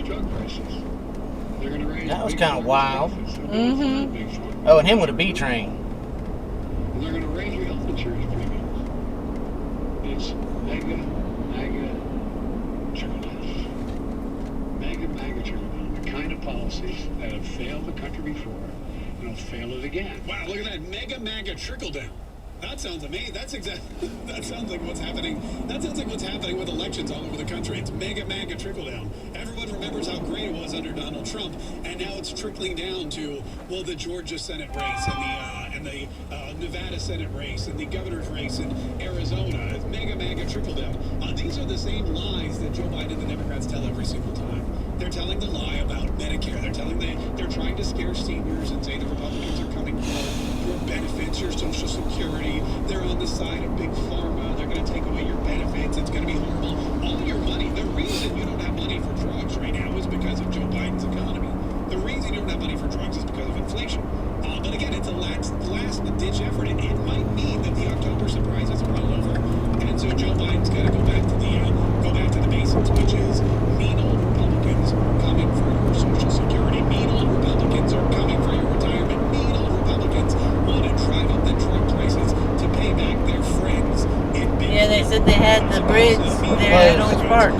raise drug prices. They're going to raise. That was kind of wild. Mm-hmm. Oh, and him with a B train. And they're going to raise your health insurance premiums. It's mega trickle down. Mega trickle down. The kind of policies that have failed the country before and will fail it again. Wow, look at that mega trickle down. That sounds amazing. That sounds like what's happening. That sounds like what's happening with elections all over the country. It's mega trickle down. Everyone remembers how great it was under Donald Trump, and now it's trickling down to, well, the Georgia Senate race and the Nevada Senate race and the governor's race in Arizona. It's mega trickle down. These are the same lies that Joe Biden and the Democrats tell every single time. They're telling the lie about Medicare. They're trying to scare seniors and say the Republicans are coming for your benefits, your Social Security. They're on the side of big pharma. They're going to take away your benefits. It's going to be horrible. All your money. The reason you don't have money for drugs right now is because of Joe Biden's economy. The reason you don't have money for drugs is because of inflation. But again, it's a last-ditch effort. It might mean that the October surprises are all over, and so Joe Biden's got to go back to the basics, which is mean old Republicans are coming for your Social Security. Mean old Republicans are coming for your retirement. Mean old Republicans want to drive up the drug prices to pay back their friends. Yeah, they said they had the bridge there at Orange Park.